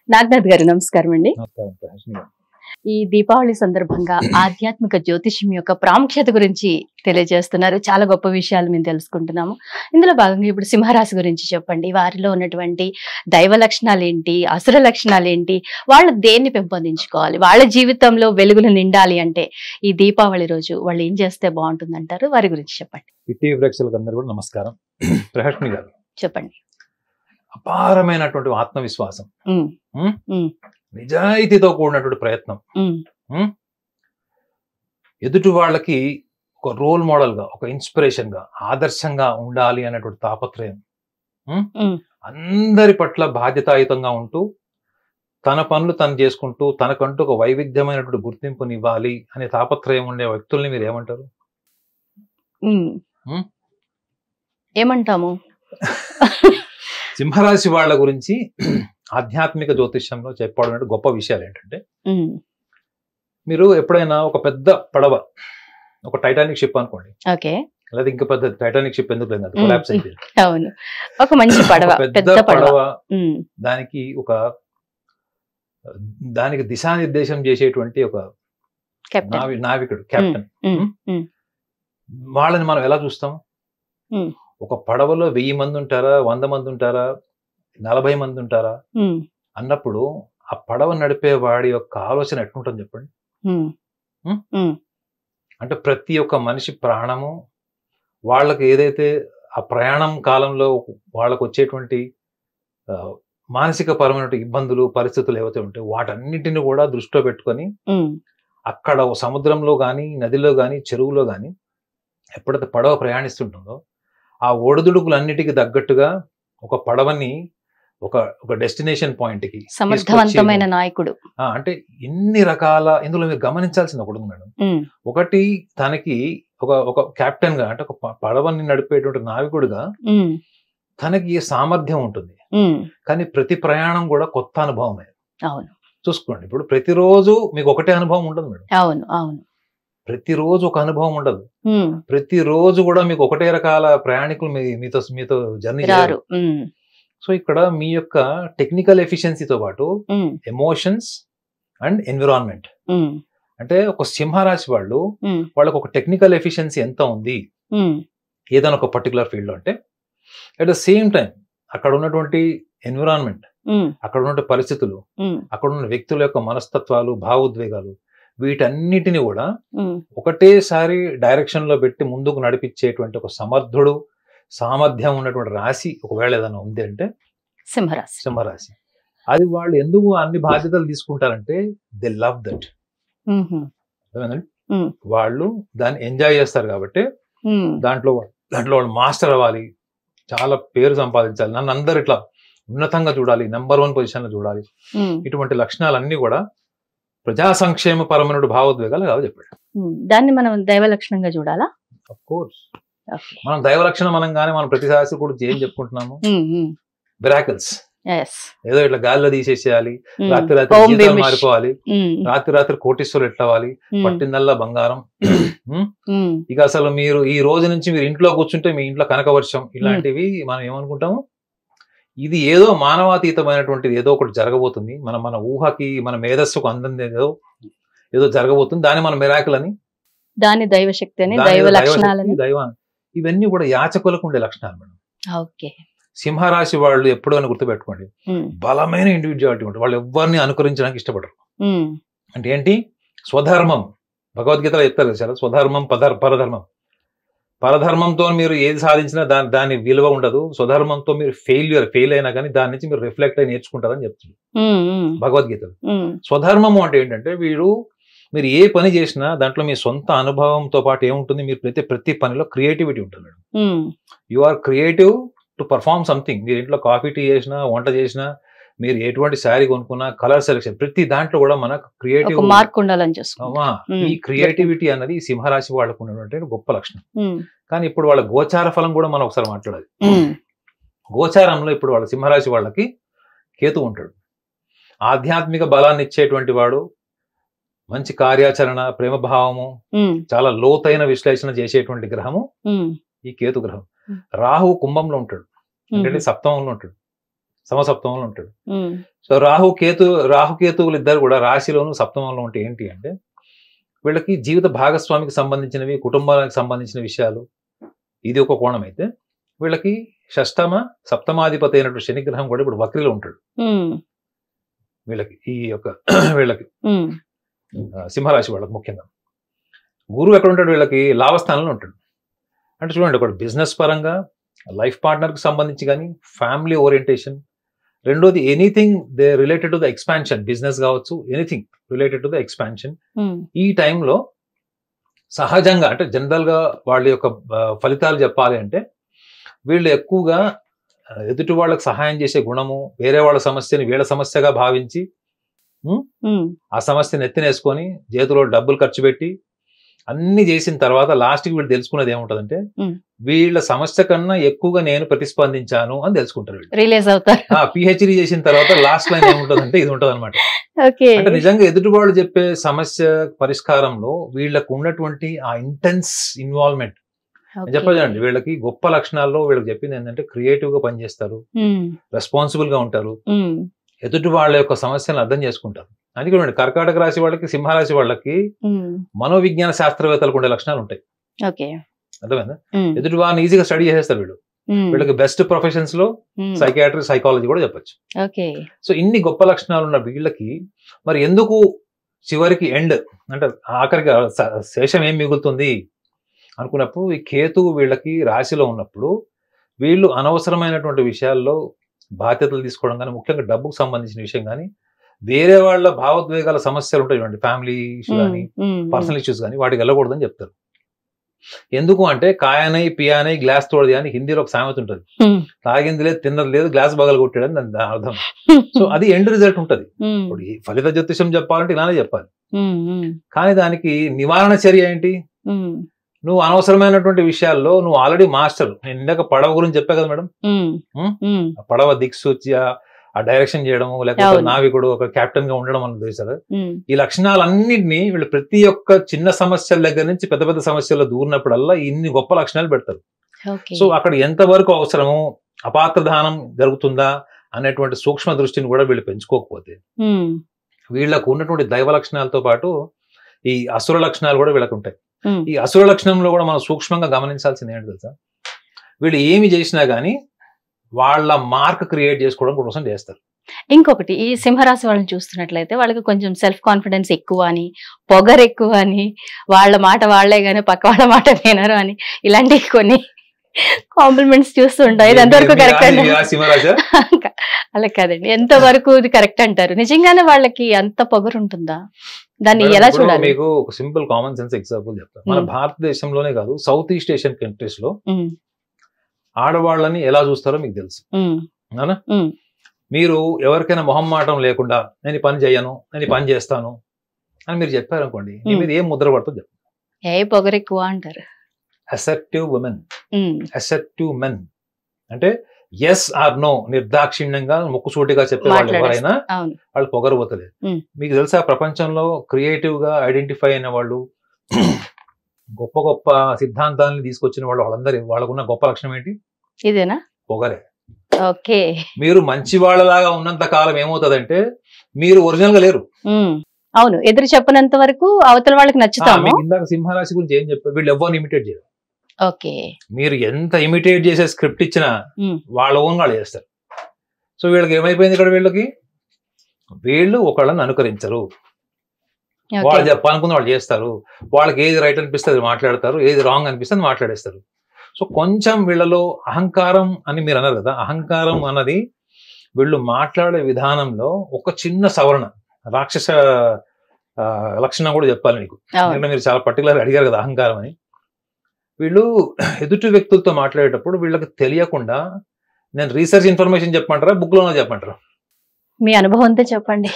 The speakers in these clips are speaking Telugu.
నాగనాథ్ గారు నమస్కారం అండి. నమస్కారం ప్రహర్షిని గారు. ఈ దీపావళి సందర్భంగా ఆధ్యాత్మిక జ్యోతిష్యం యొక్క ప్రాముఖ్యత గురించి తెలియజేస్తున్నారు. చాలా గొప్ప విషయాలు మేము తెలుసుకుంటున్నాము. ఇందులో భాగంగా ఇప్పుడు సింహరాశి గురించి చెప్పండి. వారిలో ఉన్నటువంటి దైవ లక్షణాలు ఏంటి, అసుర లక్షణాలు ఏంటి, వాళ్ళు దేన్ని పెంపొందించుకోవాలి, వాళ్ళ జీవితంలో వెలుగులు నిండాలి అంటే ఈ దీపావళి రోజు వాళ్ళు ఏం చేస్తే బాగుంటుంది అంటారు? వారి గురించి చెప్పండి. టీవీ ప్రేక్షకులకు అందరూ కూడా నమస్కారం. ప్రహర్షిని గారు, చెప్పండి. అపారమైనటువంటి ఆత్మవిశ్వాసం, ఉమ్, ఉమ్, నిజాయితీతో కూడినటువంటి ప్రయత్నం, ఉమ్, ఎదుటి వాళ్ళకి ఒక రోల్ మోడల్ గా, ఒక ఇన్స్పిరేషన్ గా, ఆదర్శంగా ఉండాలి అనేటువంటి తాపత్రయం, ఉమ్, అందరి పట్ల బాధ్యతాయుతంగా ఉంటూ తన పనులు తను చేసుకుంటూ తనకంటూ ఒక వైవిధ్యమైనటువంటి గుర్తింపునివ్వాలి అనే తాపత్రయం ఉండే వ్యక్తుల్ని మీరు ఏమంటారు? ఉమ్. ఉమ్? ఏమంటాము? సింహరాశి వాళ్ళ గురించి ఆధ్యాత్మిక జ్యోతిష్యంలో చెప్పడం గొప్ప విషయాలు ఏంటంటే, ఉమ్, మీరు ఎప్పుడైనా ఒక పెద్ద పడవ, ఒక టైటానిక్ షిప్ అనుకోండి, ఓకే. లేదా ఇంకా పెద్ద టైటానిక్ షిప్ ఎందుకు లేదు, కొలాప్స్ అయిపోయింది. అవును, ఒక మంచి పడవ, ఒక పెద్ద పడవ. ఉమ్, దానికి దిశానిర్దేశం చేసేటువంటి ఒక కెప్టెన్. నావికుడు, కెప్టెన్. ఉమ్, ఉమ్, వాళ్ళని మనం ఎలా చూస్తాం? ఉమ్, ఒక పడవలో 1000 మంది ఉంటారా, 100 మంది ఉంటారా, 40 మంది ఉంటారా ఉమ్, అన్నప్పుడు ఆ పడవ నడిపే వాడి యొక్క ఆలోచన ఎట్లుంటుంది చెప్పండి. ఉమ్, ఉమ్? ఉమ్, అంటే ప్రతి ఒక్క మనిషి ప్రాణము, వాళ్ళకి ఏదైతే ఆ ప్రయాణం కాలంలో వాళ్ళకు వచ్చేటువంటి మానసిక పరమైన ఇబ్బందులు, పరిస్థితులు ఏవైతే ఉంటాయో వాటన్నిటిని కూడా దృష్టిలో పెట్టుకొని ఉమ్, అక్కడ సముద్రంలో కానీ, నదిలో కానీ, చెరువులో కానీ ఎప్పుడైతే పడవ ప్రయాణిస్తుంటుందో ఆ ఒడిదుడుకులన్నిటికీ తగ్గట్టుగా ఒక పడవని ఒక డెస్టినేషన్ పాయింట్ కి సమర్థవంతమైన నాయకుడు. అంటే ఇన్ని రకాల, ఇందులో మీరు గమనించాల్సింది ఒకటి ఉంది మేడం. ఉమ్, ఒకటి, తనకి ఒక కెప్టెన్ గా, అంటే ఒక పడవని నడిపేటువంటి నావికుడిగా ఉమ్, తనకి సామర్థ్యం ఉంటుంది. ఉమ్, కానీ ప్రతి ప్రయాణం కూడా కొత్త అనుభవమే. అవును, చూసుకోండి, ఇప్పుడు ప్రతిరోజు మీకు ఒకటే అనుభవం ఉండదు మేడం. అవును, అవును. ప్రతిరోజు ఒక అనుభవం ఉండదు. ఉమ్, ప్రతిరోజు కూడా మీకు ఒకటే రకాల ప్రయాణికులు మీతో జర్నీ రారు. చేయాలి. ఉమ్, సో ఇక్కడ మీ యొక్క టెక్నికల్ ఎఫిషియన్సీతో పాటు ఉమ్, ఎమోషన్స్ అండ్ ఎన్విరాన్మెంట్, ఉమ్, అంటే ఒక సింహరాశి వాళ్ళు, ఉమ్, వాళ్ళకు ఒక టెక్నికల్ ఎఫిషియన్సీ ఎంత ఉంది ఉమ్, ఏదైనా ఒక పర్టికులర్ ఫీల్డ్ లో, అంటే అట్ ద సేమ్ టైం అక్కడ ఉన్నటువంటి ఎన్విరాన్మెంట్, ఉమ్, అక్కడ ఉన్నటువంటి పరిస్థితులు, ఉమ్, అక్కడ ఉన్న వ్యక్తుల యొక్క మనస్తత్వాలు, భావోద్వేగాలు, వీటన్నిటిని కూడా ఉమ్, ఒకటేసారి డైరెక్షన్ లో పెట్టి ముందుకు నడిపించేటువంటి ఒక సమర్థుడు, సామర్థ్యం ఉన్నటువంటి రాశి ఒకవేళ ఏదైనా ఉంది అంటే సింహరాశి. సింహరాశి. అది వాళ్ళు ఎందుకు అన్ని బాధ్యతలు తీసుకుంటారంటే దే లవ్ దట్. ఉమ్హు, ఉమ్, వాళ్ళు దాన్ని ఎంజాయ్ చేస్తారు కాబట్టి ఉమ్, దాంట్లో వాళ్ళు మాస్టర్ అవ్వాలి, చాలా పేరు సంపాదించాలి, నన్ను అందరు ఇట్లా ఉన్నతంగా చూడాలి, నెంబర్ 1 పొజిషన్ లో చూడాలి, ఉమ్, ఇటువంటి లక్షణాలన్నీ కూడా ప్రజా సంక్షేమ పరమైన భావోద్వేగాలు కావు చెప్పాడు. ఉమ్. దాన్ని మనం దైవ లక్షణంగా చూడాలా? Of course okay. మనం దైవ లక్షణం అనగానే మనం ప్రతి శాస్త్రి కూడా ఏం చెప్పుకుంటున్నాము? ఉమ్, ఉమ్, మిరాకిల్స్. yes. ఏదో ఇట్లా గాల్లో తీసేసేయాలి, ఉమ్, రాత్రి రాత్రి ఓం జీతాలు భీమిష్. మారిపోవాలి, ఉమ్, రాత్రి కోటీశ్వరులు ఎట్లవాలి, ఉమ్, పట్టిందల్లా బంగారం. ఉమ్, ఇక అసలు మీరు ఈ రోజు నుంచి మీరు ఇంట్లో కూర్చుంటే మీ ఇంట్లో కనకవర్షం, ఇలాంటివి మనం ఏమనుకుంటాము? ఇది ఏదో మానవాతీతమైనటువంటిది, ఏదో ఒకటి జరగబోతుంది, మన ఊహకి, మన మేధస్సుకు అందంది ఏదో జరగబోతుంది, దాన్ని మనం మిరాకిల్ అని, దాని దైవ శక్తి అని, దాని దైవ దైవశక్తి, లక్షణాలని. దైవాన్ని, ఇవన్నీ కూడా యాచకులకు ఉండే లక్షణాలు మేడం. ఓకే. సింహరాశి వాళ్ళు ఎప్పుడైనా గుర్తుపెట్టుకోండి, ఉమ్, బలమైన ఇండివిజువాలిటీ ఉంటుంది. వాళ్ళు ఎవరిని అనుకరించడానికి ఇష్టపడరు. ఉమ్, అంటే ఏంటి? స్వధర్మం. భగవద్గీతలో చెప్తారు కదా, స్వధర్మం పరధర్మం. పరధర్మంతో మీరు ఏది సాధించినా దాని విలువ ఉండదు. స్వధర్మంతో మీరు ఫెయిల్ అయినా కానీ దాని నుంచి మీరు రిఫ్లెక్ట్ అయి నేర్చుకుంటారని చెప్తుంది ఉమ్, ఉమ్, భగవద్గీతలో. ఉమ్, స్వధర్మము అంటే ఏంటంటే, మీరు ఏ పని చేసినా దాంట్లో మీ సొంత అనుభవంతో పాటు ఏముంటుంది? మీరు ప్రతి పనిలో క్రియేటివిటీ ఉంటుంది. Um, you are creative to perform something. మీరు ఇంట్లో కాఫీ టీ చేసినా, వంట చేసినా, మీరు ఎటువంటి శారీ కొనుక్కున్నా, కలర్ సెలెక్షన్, ప్రతి దాంట్లో కూడా మనకు క్రియేటివ్ మార్క్ ఉండాలని చూసుకుంటా. ఈ క్రియేటివిటీ అన్నది సింహరాశి వాళ్ళకు ఉన్నటువంటి గొప్ప లక్షణం. ఉమ్, కానీ ఇప్పుడు వాళ్ళ గోచార ఫలం కూడా మనం ఒకసారి మాట్లాడాలి. ఉమ్, గోచారంలో ఇప్పుడు వాళ్ళ సింహరాశి వాళ్ళకి కేతు ఉంటాడు. ఆధ్యాత్మిక బలాన్ని ఇచ్చేటువంటి వాడు, మంచి కార్యాచరణ, ప్రేమ భావము, ఉమ్, చాలా లోతైన విశ్లేషణ చేసేటువంటి గ్రహము ఉమ్, ఈ కేతు గ్రహం. రాహు కుంభంలో ఉంటాడు, అంటే సప్తమంలో ఉంటాడు. సమసప్తమంలో ఉంటాడు. సో రాహుకేతువులు ఇద్దరు కూడా రాశిలోను సప్తమంలో ఉంటే ఏంటి అంటే వీళ్ళకి జీవిత భాగస్వామికి సంబంధించినవి, కుటుంబానికి సంబంధించిన విషయాలు, ఇది ఒక కోణం అయితే వీళ్ళకి సప్తమాధిపతి అయినటువంటి శనిగ్రహం కూడా ఇప్పుడు వక్రిలో ఉంటాడు వీళ్ళకి. వీళ్ళకి సింహరాశి వాళ్ళకి ముఖ్యంగా గురువు ఎక్కడ ఉంటాడు, వీళ్ళకి లాభస్థానంలో ఉంటాడు. అంటే చూడండి, ఒకటి బిజినెస్ పరంగా లైఫ్ పార్ట్నర్కి సంబంధించి కానీ, ఫ్యామిలీ ఓరియంటేషన్, రెండోది anything they related to the expansion, business కావచ్చు, anything related to the expansion. ఈ టైంలో సహజంగా అంటే జనరల్ గా వాళ్ళ యొక్క ఫలితాలు చెప్పాలి అంటే వీళ్ళు ఎక్కువగా ఎదుటి వాళ్ళకి సహాయం చేసే గుణము, వేరే వాళ్ళ సమస్యని వీళ్ళ సమస్యగా భావించి ఆ సమస్యను ఎత్తినేసుకొని చేతిలో డబ్బులు ఖర్చు పెట్టి అన్ని చేసిన తర్వాత లాస్ట్కి వీళ్ళు తెలుసుకున్నది ఏముంటదంటే వీళ్ళ సమస్య కన్నా ఎక్కువగా నేను ప్రతిస్పందించాను అని తెలుసుకుంటారు. రిలీజ్ అవుతారు. పిహెచ్డి చేసిన తర్వాత లాస్ట్ లైన్ ఏముంటదంటే ఇది ఉంటది అనమాట. అంటే నిజంగా ఎదుటి వాళ్ళు చెప్పే సమస్య పరిష్కారంలో వీళ్ళకు ఉన్నటువంటి ఆ ఇంటెన్స్ ఇన్వాల్వ్మెంట్ చెప్పదండి. వీళ్ళకి గొప్ప లక్షణాల్లో వీళ్ళకి చెప్పింది ఏంటంటే క్రియేటివ్ గా పనిచేస్తారు, రెస్పాన్సిబుల్ గా ఉంటారు, ఎదుటి వాళ్ళ యొక్క సమస్యలను అర్థం చేసుకుంటారు. అందుకే కర్కాటక రాశి వాళ్ళకి, సింహరాశి వాళ్ళకి మనోవిజ్ఞాన శాస్త్రవేత్తలకు ఉండే లక్షణాలు ఉంటాయి. అర్థమైందా? ఎదుటి వాళ్ళని ఈజీగా స్టడీ చేసేస్తారు వీళ్ళు. వీళ్ళకి బెస్ట్ ప్రొఫెషన్స్ లో సైకియాట్రీ, సైకాలజీ కూడా చెప్పచ్చు. సో ఇన్ని గొప్ప లక్షణాలు ఉన్న వీళ్ళకి మరి ఎందుకు చివరికి ఎండ్ అంటే ఆఖరికి శేషం ఏం మిగులుతుంది అనుకున్నప్పుడు ఈ కేతువు వీళ్ళకి రాశిలో ఉన్నప్పుడు వీళ్ళు అనవసరమైనటువంటి విషయాల్లో బాధ్యతలు తీసుకోవడం కానీ, ముఖ్యంగా డబ్బుకు సంబంధించిన విషయం కానీ, వేరే వాళ్ళ భావోద్వేగాల సమస్యలు ఉంటాయి చూడండి, ఫ్యామిలీ ఇష్యూ కానీ, పర్సనల్ ఇష్యూస్ కానీ, వాటికి వెళ్ళకూడదని చెప్తారు. ఎందుకు అంటే కాయనై పియానై గ్లాస్ తోడది అని హిందీలో ఒక సామెత ఉంటుంది. తాగింది లేదు, తిన్నది లేదు, గ్లాస్ బగలు కొట్టాడని దాని అర్థం. సో అది ఎండ్ రిజల్ట్ ఉంటుంది. ఇప్పుడు ఈ ఫలిత జ్యోతిషం చెప్పాలంటే ఇలానే చెప్పాలి. కానీ దానికి నివారణ చర్య ఏంటి? నువ్వు అనవసరమైనటువంటి విషయాల్లో నువ్వు ఆల్రెడీ మాస్టర్. నేను ఇందాక పడవ గురించి చెప్పా కదా మేడం, పడవ దిక్సూచి ఆ డైరెక్షన్ చేయడము, లేకపోతే నావికుడు ఒక కెప్టెన్ గా ఉండడం అన్నది తెలుసారు. ఈ లక్షణాలన్నింటినీ వీళ్ళు ప్రతి ఒక్క చిన్న సమస్యల దగ్గర నుంచి పెద్ద పెద్ద సమస్యల్లో దూరినప్పుడల్లా ఇన్ని గొప్ప లక్షణాలు పెడతారు. సో అక్కడ ఎంతవరకు అవసరము, అపాత్రదానం జరుగుతుందా అనేటువంటి సూక్ష్మ దృష్టిని కూడా వీళ్ళు పెంచుకోకపోతే వీళ్ళకు ఉన్నటువంటి దైవ లక్షణాలతో పాటు ఈ అసుర లక్షణాలు కూడా వీళ్ళకు ఉంటాయి. ఈ అసుర లక్షణంలో కూడా మనం సూక్ష్మంగా గమనించాల్సింది ఏంటి తెలుసా, వీళ్ళు ఏమి చేసినా గానీ వాళ్ళ మార్క్ క్రియేట్ చేసుకోవడం కోసం చేస్తారు. ఇంకొకటి, ఈ సింహరాశి వాళ్ళని చూస్తున్నట్లయితే వాళ్ళకి కొంచెం సెల్ఫ్ కాన్ఫిడెన్స్ ఎక్కువ అని, పొగరు ఎక్కువ అని, వాళ్ళ మాట వాళ్లే గానీ పక్క వాళ్ళ మాట వినరు అని, ఇలాంటి కొన్ని కాంప్లిమెంట్స్ చూస్తూ ఉంటాయి. ఇది ఎంతవరకు కరెక్ట్ అంటారు? అలా కాదండి, ఎంతవరకు ఇది కరెక్ట్ అంటారు? నిజంగానే వాళ్ళకి అంత పొగరు ఉంటుందా? దాన్ని ఎలా చూడాలి? మీకు ఒక సింపుల్ కామన్ సెన్స్ ఎగ్జాంపుల్ చెప్తాను. మన భారతదేశంలోనే కాదు, సౌత్ ఈస్ట్ ఏషియన్ కంట్రీస్ లో ఆడవాళ్ళని ఎలా చూస్తారో మీకు తెలుసు. మీరు ఎవరికైనా మొహమ్మాటం లేకుండా నేను పని చేయను, నేను పని చేస్తాను అని మీరు చెప్పారనుకోండి, మీరు ఏం ముద్ర పడుతుంది చెప్పండి. ఏ పొగరు ఎక్కువ అంటారు. అసర్టివ్ ఉమెన్, అసర్టివ్ మెన్ అంటే ఎస్ ఆర్ నో నిర్దాక్షిణ్యంగా ముక్కుసూటిగా చెప్పే వాళ్ళు ఎవరైనా వాళ్ళు పొగరబోతలేదు. మీకు తెలుసా ప్రపంచంలో క్రియేటివ్ గా ఐడెంటిఫై అయిన వాళ్ళు, గొప్ప గొప్ప సిద్ధాంతాలను తీసుకొచ్చిన వాళ్ళు, వాళ్ళకున్న గొప్ప లక్షణం ఏంటి? ఇదేనా? పొగరే. ఓకే. మీరు మంచి వాళ్ళలాగా ఉన్నంత కాలం ఏమవుతుందంటే మీరు ఒరిజినల్ గా లేరు. అవును, ఎదురు చెప్పనంత వరకు అవతల వాళ్ళకి నచ్చుతాము. ఇందాక సింహరాశి గురించి ఏం చెప్పారు, వీళ్ళు ఎవరిని ఇమిటేట్ చేయరు. ఓకే. మీరు ఎంత ఇమిటేట్ చేసే స్క్రిప్ట్ ఇచ్చినా వాళ్ళ ఓన్ వాళ్ళు చేస్తారు. సో వీళ్ళకి ఏమైపోయింది ఇక్కడ, వీళ్ళు ఒకళ్ళని అనుకరించరు. వాళ్ళు చెప్పాలనుకున్న వాళ్ళు చేస్తారు. వాళ్ళకి ఏది రైట్ అనిపిస్తే అది మాట్లాడతారు, ఏది రాంగ్ అనిపిస్తే అది మాట్లాడేస్తారు. సో కొంచెం వీళ్ళలో అహంకారం అని మీరు అన్నారు కదా, అహంకారం అన్నది వీళ్ళు మాట్లాడే విధానంలో ఒక చిన్న సవరణ, రాక్షస లక్షణం కూడా చెప్పాలి మీకు. ఎందుకంటే మీరు చాలా పర్టికులర్ అడిగారు కదా అహంకారం అని. వీళ్ళు ఎదుటి వ్యక్తులతో మాట్లాడేటప్పుడు వీళ్ళకి తెలియకుండా, నేను రీసెర్చ్ ఇన్ఫర్మేషన్ చెప్పమంటారా, బుక్ లోనే చెప్పమంటారా? మీ అనుభవంతో చెప్పండి.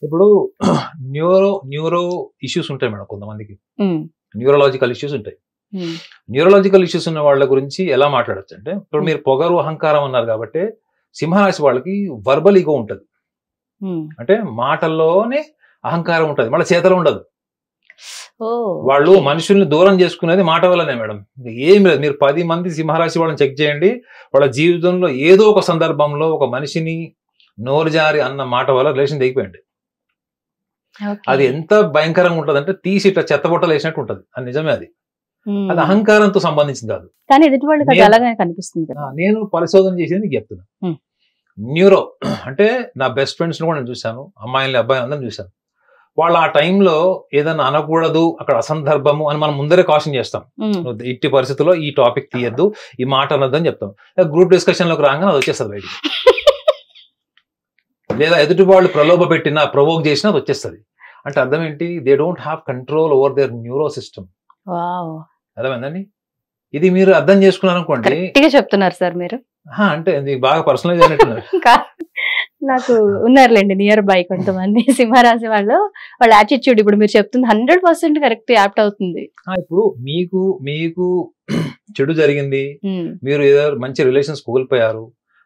ఇప్పుడు న్యూరో ఇష్యూస్ ఉంటాయి మేడం కొంతమందికి, న్యూరలాజికల్ ఇష్యూస్ ఉంటాయి. న్యూరలాజికల్ ఇష్యూస్ ఉన్న వాళ్ళ గురించి ఎలా మాట్లాడచ్చు అంటే, ఇప్పుడు మీరు పొగరు అహంకారం అన్నారు కాబట్టి సింహరాశి వాళ్ళకి వర్బల్ ఈగో ఉంటుంది. అంటే మాటల్లోనే అహంకారం ఉంటుంది, మళ్ళీ చేతలో ఉండదు. ఓ వాళ్ళు మనుషుల్ని దూరం చేసుకునేది మాట వల్లనే మేడం. ఏం లేదు, మీరు 10 మంది సింహరాశి వాళ్ళని చెక్ చేయండి, వాళ్ళ జీవితంలో ఏదో ఒక సందర్భంలో ఒక మనిషిని నోరు జారి అన్న మాట వల్ల రిలేషన్ తెగిపోయింది. అది ఎంత భయంకరంగా ఉంటది అంటే తీసి ఇట్లా చెత్తబొట్టలు వేసినట్టు ఉంటది. అది నిజమే. అది అహంకారంతో సంబంధించింది కాదు. కానీ ఎదుటి వాళ్ళకి అలాగే కనిపిస్తుంది. నేను పరిశోధన చేసేది మీకు చెప్తున్నా. న్యూరో అంటే నా బెస్ట్ ఫ్రెండ్స్ కూడా నేను చూశాను, అమ్మాయిని అబ్బాయిని అందరం చూశాను. వాళ్ళు ఆ టైంలో ఏదైనా అనకూడదు, అక్కడ అసందర్భము అని మనం ముందరే కాషన్ చేస్తాం. ఇట్టి పరిస్థితుల్లో ఈ టాపిక్ తీయద్దు, ఈ మాట అనొద్దు అని చెప్తాం. గ్రూప్ డిస్కషన్ లోకి రాగానే అది వచ్చేస్తుంది బయటికి. లేదా ఎదుటి వాళ్ళు ప్రలోభ పెట్టినా ప్రొవోక్ చేసినా అది వచ్చేస్తుంది. అంటే అర్థం ఏంటి? They don't have control over their neuro system. అర్థమైందండి? ఇది మీరు అర్థం చేసుకున్నారు అనుకోండి. చెప్తున్నారు సార్ మీరు. అంటే బాగా పర్సనలైజ్ అయినట్టున్నారు. నాకు ఉన్నారులేండి నియర్ బై కొంతమంది సింహరాశి వాళ్ళు, వాళ్ళ యాటిట్యూడ్ ఇప్పుడు మీరు చెప్తుంది 100% కరెక్ట్ యాప్ట్ అవుతుంది. ఇప్పుడు మీకు చెడు జరిగింది, మీరు ఏదో మంచి రిలేషన్స్ కోల్పోయారు,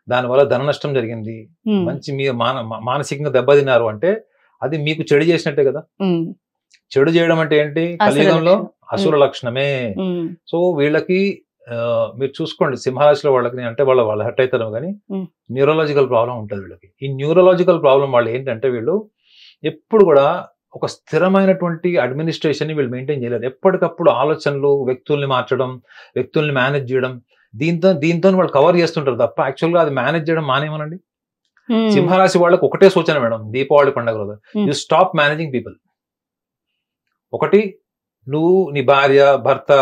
దానివల్ల ధన నష్టం జరిగింది, మంచి మీరు మానసికంగా దెబ్బతిన్నారు అంటే అది మీకు చెడు చేసినట్టే కదా. చెడు చేయడం అంటే ఏంటి? కలియుగంలో అసుర లక్షణమే. సో వీళ్ళకి మీరు చూసుకోండి, సింహరాశిలో వాళ్ళకి అంటే వాళ్ళు హర్ట్ అవుతారు కానీ న్యూరలాజికల్ ప్రాబ్లం ఉంటుంది వీళ్ళకి. ఈ న్యూరలాజికల్ ప్రాబ్లం వాళ్ళు ఏంటంటే వీళ్ళు ఎప్పుడు కూడా ఒక స్థిరమైనటువంటి అడ్మినిస్ట్రేషన్ ని వీళ్ళు మెయింటైన్ చేయలేరు. ఎప్పటికప్పుడు ఆలోచనలు, వ్యక్తుల్ని మార్చడం, వ్యక్తుల్ని మేనేజ్ చేయడం, దీంతో వాళ్ళు కవర్ చేస్తుంటారు తప్ప యాక్చువల్గా అది మేనేజ్ చేయడం మానేమనండి. సింహరాశి వాళ్ళకి ఒకటే సూచన మేడం, దీపావళి పండుగ రోజు యు స్టాప్ మేనేజింగ్ పీపుల్. ఒకటి, నువ్వు నీ భార్య, భర్త,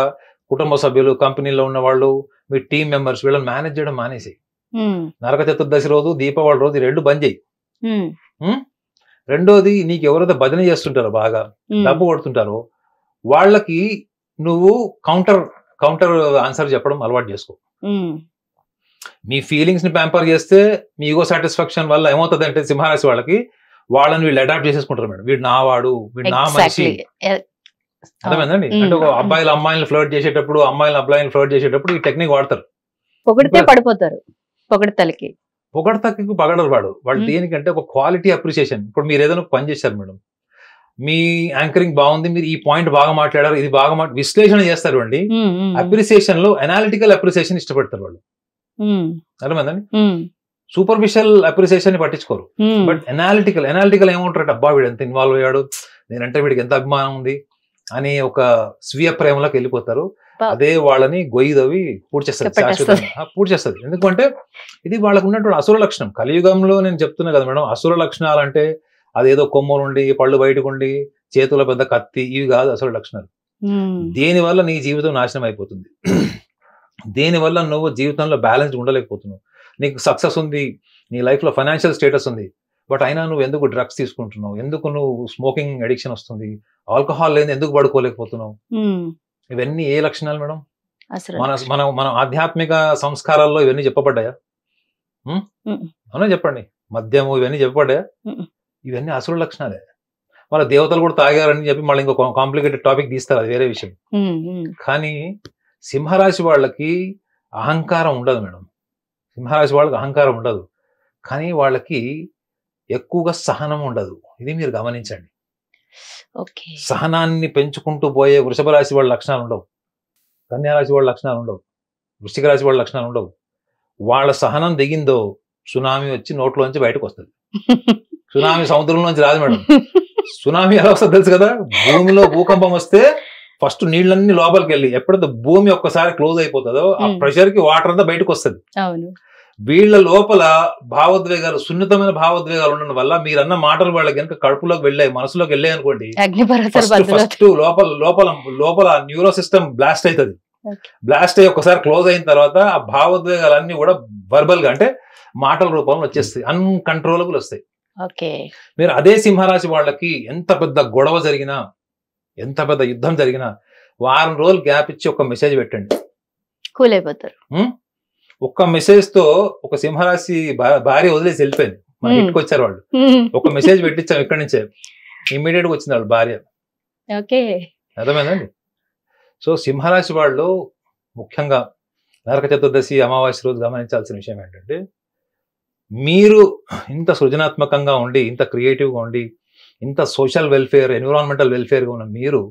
కుటుంబ సభ్యులు, కంపెనీలో ఉన్న వాళ్ళు, మీ టీం మెంబర్స్ వీళ్ళని మేనేజ్ చేయడం మానేసి నరక చతుర్దశి రోజు, దీపావళి రోజు 2 బంద్ చేయి. రెండోది, నీకు ఎవరైతే భజన చేస్తుంటారో, బాగా డబ్బు కొడుతుంటారో వాళ్ళకి నువ్వు కౌంటర్ ఆన్సర్ చెప్పడం అలవాటు చేసుకో. మీ ఫీలింగ్స్ ని ప్యాంపర్ చేస్తే మీ ఈగో సాటిస్ఫాక్షన్ వల్ల ఏమవుతుంది అంటే సింహరాశి వాళ్ళకి వాళ్ళని వీళ్ళు అడాప్ట్ చేసేసుకుంటారు మేడం. వీడు నావాడు, వీడు నా మనిషి. అర్థమైందండి? అంటే ఒక అబ్బాయిలు అమ్మాయిలు ఫ్లర్ట్ చేసేటప్పుడు, అమ్మాయిలు అబ్బాయిలు ఫ్లర్ట్ చేసేటప్పుడు ఈ టెక్నిక్ వాడతారు. పొగిడితే పడిపోతారు, పొగడతలకి పగడరు వాళ్ళు దేనికంటే ఒక క్వాలిటీ అప్రిసియేషన్. ఇప్పుడు మీరు ఏదైనా పని చేశారు మేడం, మీ యాంకరింగ్ బాగుంది, మీరు ఈ పాయింట్ బాగా మాట్లాడారు, ఇది బాగా విశ్లేషణ చేస్తారు అండి. అప్రిసియేషన్ లో అనాలిటికల్ అప్రిసియేషన్ ఇష్టపడతారు వాళ్ళు. అర్థమైందండి? సూపర్ఫిషియల్ అప్రిసియేషన్ పట్టించుకోరు. బట్ అనాలిటికల్ ఏమంటారు? అబ్బా వీడు ఎంత ఇన్వాల్వ్ అయ్యాడు, నేనంటే వీడికి ఎంత అభిమానం ఉంది అని ఒక స్వీయ ప్రేమలోకి వెళ్ళిపోతారు. అదే వాళ్ళని గొయ్యిదవి పూడ్చేస్తుంది, శాశ్వతంగా పూడ్చేస్తుంది. ఎందుకంటే ఇది వాళ్ళకు ఉన్నటువంటి అసుర లక్షణం. కలియుగంలో నేను చెప్తున్నా కదా మేడం, అసుర లక్షణాలు అంటే అదేదో కొమ్ము నుండి, పళ్ళు బయటకు ఉండి, చేతుల పెద్ద కత్తి, ఇవి కాదు అసుర లక్షణాలు. దేనివల్ల నీ జీవితం నాశనం అయిపోతుంది, దేనివల్ల నువ్వు జీవితంలో బ్యాలెన్స్ ఉండలేకపోతున్నావు. నీకు సక్సెస్ ఉంది, నీ లైఫ్ లో ఫైనాన్షియల్ స్టేటస్ ఉంది, బట్ అయినా నువ్వు ఎందుకు డ్రగ్స్ తీసుకుంటున్నావు, ఎందుకు నువ్వు స్మోకింగ్ అడిక్షన్ వస్తుంది, ఆల్కహాల్ లేని ఎందుకు పడుకోలేకపోతున్నావు? ఇవన్నీ ఏ లక్షణాలు మేడం? మన ఆధ్యాత్మిక సంస్కారాల్లో ఇవన్నీ చెప్పబడ్డాయా? అవునా చెప్పండి. మద్యము ఇవన్నీ చెప్పబడ్డాయా? ఇవన్నీ అసుర లక్షణాలే. వాళ్ళ దేవతలు కూడా తాగారని చెప్పి మళ్ళీ ఇంకో కాంప్లికేటెడ్ టాపిక్ తీస్తారు, అది వేరే విషయం. కానీ సింహరాశి వాళ్ళకి అహంకారం ఉండదు మేడం. సింహరాశి వాళ్ళకి అహంకారం ఉండదు, కానీ వాళ్ళకి ఎక్కువగా సహనం ఉండదు. ఇది మీరు గమనించండి. సహనాన్ని పెంచుకుంటూ పోయే వృషభ రాశి వాళ్ళ లక్షణాలు ఉండవు, కన్యారాశి వాళ్ళ లక్షణాలు ఉండవు, వృశ్చిక రాశి వాళ్ళ లక్షణాలు ఉండవు. వాళ్ళ సహనం దిగిందో సునామీ వచ్చి నోట్లోంచి బయటకు వస్తుంది. సునామీ సముద్రంలోంచి రాదు మేడం. సునామీ ఎలా వస్తుంది తెలుసు కదా? భూమిలో భూకంపం వస్తే ఫస్ట్ నీళ్ళన్నీ లోపలికి వెళ్ళి ఎప్పుడైతే భూమి ఒక్కసారి క్లోజ్ అయిపోతుందో ఆ ప్రెషర్ కి వాటర్ అంతా బయటకు వస్తుంది. వీళ్ళ లోపల భావోద్వేగాలు, సున్నితమైన భావోద్వేగాలు ఉండడం వల్ల మీరన్న మాటలు వాళ్ళకి కనుక కడుపులోకి వెళ్ళాయి, మనసులోకి వెళ్ళాయి అనుకోండి, ఫస్ట్ లోపల న్యూరో సిస్టమ్ బ్లాస్ట్ అవుతుంది. బ్లాస్ట్ అయ్యి ఒకసారి క్లోజ్ అయిన తర్వాత ఆ భావోద్వేగాలన్నీ కూడా వర్బల్ గా అంటే మాటల రూపంలో వచ్చేస్తాయి, అన్కంట్రోలబుల్ వస్తాయి. మీరు అదే సింహరాశి వాళ్ళకి ఎంత పెద్ద గొడవ జరిగినా, ఎంత పెద్ద యుద్ధం జరిగినా వారం రోజులు గ్యాప్ ఇచ్చి ఒక మెసేజ్ పెట్టండి, కూల్ అయిపోతారు. ఒక్క మెసేజ్ తో ఒక సింహరాశి భార్య వదిలేసి వెళ్ళిపోయింది, మన ఇంటికి వచ్చారు వాళ్ళు. ఒక మెసేజ్ పెట్టించాం ఇక్కడి నుంచే, ఇమ్మీడియట్ గా వచ్చింది వాళ్ళు భార్య. అర్థమైందండి? సో సింహరాశి వాళ్ళు ముఖ్యంగా నరక చతుర్దశి అమావాస్య రోజు గమనించాల్సిన విషయం ఏంటంటే, మీరు ఇంత సృజనాత్మకంగా ఉండి, ఇంత క్రియేటివ్గా ఉండి, ఇంత సోషల్ వెల్ఫేర్, ఎన్విరాన్మెంటల్ వెల్ఫేర్గా ఉన్న మీరు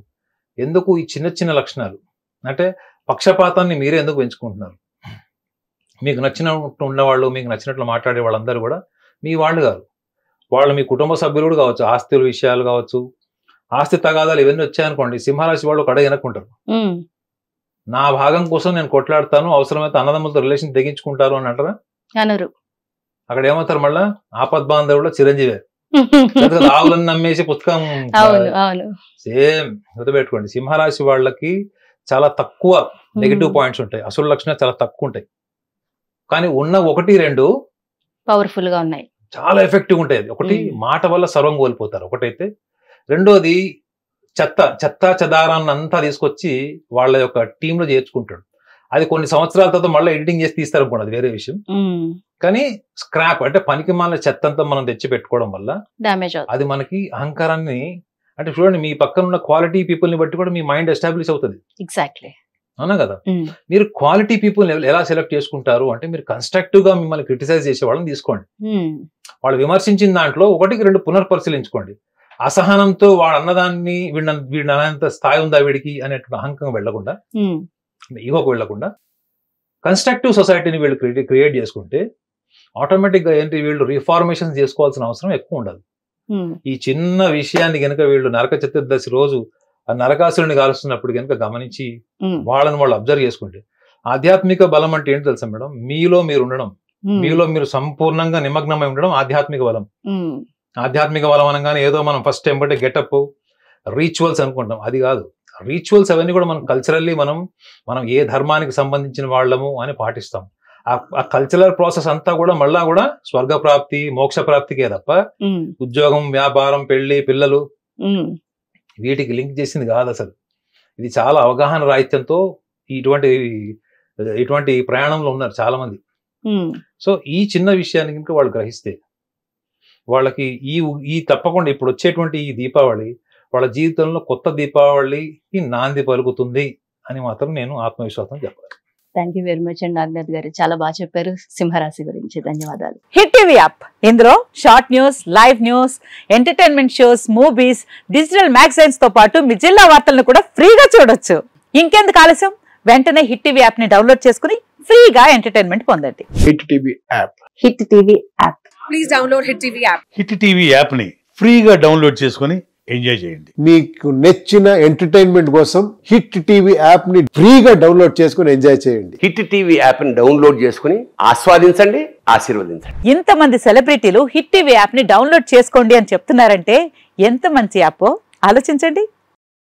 ఎందుకు ఈ చిన్న చిన్న లక్షణాలు అంటే పక్షపాతాన్ని మీరే ఎందుకు పెంచుకుంటున్నారు? మీకు నచ్చినట్టు ఉన్నవాళ్ళు, మీకు నచ్చినట్లు మాట్లాడే వాళ్ళందరూ కూడా మీ వాళ్ళు కాదు, వాళ్ళు మీ కుటుంబ సభ్యులు కూడా కావచ్చు, ఆస్తుల విషయాలు కావచ్చు, ఆస్తి తగాదాలు ఇవన్నీ వచ్చాయనుకోండి, సింహరాశి వాళ్ళు కడ వెనక్కుంటారు. నా భాగం కోసం నేను కొట్లాడతాను, అవసరమైతే అన్నదమ్ములతో రిలేషన్ తెగించుకుంటారు అని అంటారా? అనరు. అక్కడ ఏమవుతారు మళ్ళా ఆపద్బాంధవుడు చిరంజీవి, ఆవులను నమ్మేసి పుస్తకం. సేమ్ గుర్తుపెట్టుకోండి, సింహరాశి వాళ్ళకి చాలా తక్కువ నెగిటివ్ పాయింట్స్ ఉంటాయి, అసలు లక్షణాలు చాలా తక్కువ ఉంటాయి, కానీ ఉన్న 1-2 పవర్ఫుల్ గా ఉన్నాయి, చాలా ఎఫెక్టివ్ ఉంటాయి. ఒకటి మాట వల్ల సర్వం కోల్పోతారు ఒకటైతే, రెండోది చెత్త చెదారాన్ని అంతా తీసుకొచ్చి వాళ్ళ యొక్క టీంలో చేర్చుకుంటాడు. అది కొన్ని సంవత్సరాల తర్వాత మళ్ళీ ఎడిటింగ్ చేసి తీస్తారు అనుకోండి, అది వేరే విషయం. కానీ స్క్రాప్ అంటే పనికి మాలిన చెత్త అంతా మనం తెచ్చి పెట్టుకోవడం వల్ల డ్యామేజ్ అది మనకి అహంకారాన్ని, అంటే చూడండి మీ పక్కన ఉన్న క్వాలిటీ పీపుల్ ని బట్టి కూడా మీ మైండ్ ఎస్టాబ్లిష్ అవుతుంది. ఎగ్జాక్ట్లీ, అవునా కదా? మీరు క్వాలిటీ పీపుల్ ఎలా సెలెక్ట్ చేసుకుంటారు అంటే, మీరు కన్స్ట్రక్టివ్ గా మిమ్మల్ని క్రిటిసైజ్ చేసే వాళ్ళని తీసుకోండి. వాళ్ళు విమర్శించిన దాంట్లో 1-2 పునర్పరిశీలించుకోండి. అసహనంతో వాడు అన్నదాన్ని వీడిని అనేంత స్థాయి ఉందా వీడికి అనేటువంటి అహంకారం వెళ్లకుండా, ఈగోకు వెళ్లకుండా కన్స్ట్రక్టివ్ సొసైటీని వీళ్ళు క్రియేట్ చేసుకుంటే ఆటోమేటిక్ గా ఏంటి, వీళ్ళు రిఫార్మేషన్ చేసుకోవాల్సిన అవసరం ఎక్కువ ఉండదు. ఈ చిన్న విషయాన్ని కనుక వీళ్ళు నరక చతుర్దశి రోజు ఆ నరకాసురుని కాలుస్తున్నప్పుడు కనుక గమనించి వాళ్ళని వాళ్ళు అబ్జర్వ్ చేసుకుంటే, ఆధ్యాత్మిక బలం అంటే ఏంటి తెలుసా మేడం? మీలో మీరు ఉండడం, మీలో మీరు సంపూర్ణంగా నిమగ్నమై ఉండడం ఆధ్యాత్మిక బలం. ఆధ్యాత్మిక బలం అనగానే ఏదో మనం ఫస్ట్ ఎంబటే గెటప్ రిచువల్స్ అనుకుంటాం, అది కాదు. రిచువల్స్ అవన్నీ కూడా మనం కల్చరల్లీ మనం ఏ ధర్మానికి సంబంధించిన వాళ్ళము అని పాటిస్తాం. ఆ కల్చరల్ ప్రాసెస్ అంతా కూడా మళ్ళా కూడా స్వర్గ ప్రాప్తి, మోక్ష ప్రాప్తికే తప్ప ఉద్యోగం, వ్యాపారం, పెళ్లి, పిల్లలు వీటికి లింక్ చేసింది కాదు అసలు. ఇది చాలా అవగాహన రాహిత్యంతో ఇటువంటి ప్రయాణంలో ఉన్నారు చాలా మంది. సో ఈ చిన్న విషయాన్ని కనుక వాళ్ళు గ్రహిస్తే వాళ్ళకి ఈ తప్పకుండా ఇప్పుడు వచ్చేటువంటి ఈ దీపావళి వాళ్ళ జీవితంలో కొత్త దీపావళికి నాంది పలుకుతుంది అని మాత్రం నేను ఆత్మవిశ్వాసం చెప్పాలి. థ్యాంక్ యూ వెరీ మచ్ అండి నాగనాథ్ గారు, చాలా బాగా చెప్పారు సింహరాశి గురించి. ధన్యవాదాలు. హిట్ టీవీ యాప్, ఇందులో short news, live news, entertainment shows, movies, digital magazines తో పాటు మీ జిల్లా వార్తలను కూడా ఫ్రీగా చూడొచ్చు. ఇంకెందుకు ఆలస్యం, వెంటనే హిట్ టీవీ యాప్ ని డౌన్లోడ్ చేసుకుని ఫ్రీగా ఎంటర్టైన్మెంట్ పొందండి. Hit TV app, hit TV app, please download hit TV app. Hit TV app ని ఫ్రీగా డౌన్లోడ్ చేసుకుని ఎంజాయ్ చేయండి. మీకు నచ్చిన ఎంటర్టైన్మెంట్ కోసం హిట్ టీవీ యాప్ ని ఫ్రీగా డౌన్లోడ్ చేసుకుని ఎంజాయ్ చేయండి. హిట్ టీవీ యాప్ ని డౌన్లోడ్ చేసుకుని ఆస్వాదించండి, ఆశీర్వదించండి. ఇంతమంది సెలబ్రిటీలు హిట్ టీవీ యాప్ ని డౌన్లోడ్ చేసుకోండి అని చెప్తున్నారంటే ఎంత మంచి యాప్ ఆలోచించండి.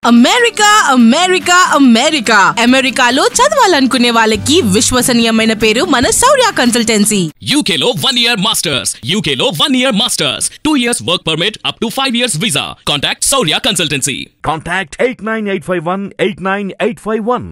అమెరికా అమెరికా అమెరికా అమెరికాలో చదవాలనుకునే వాళ్ళకి విశ్వసనీయమైన పేరు మన శౌర్య కన్సల్టెన్సీ. UK లో 1 year masters, UK లో 1 year masters, 2 years work permit up to 5 years visa. Contact Shaurya Consultancy. Contact 89851 89851.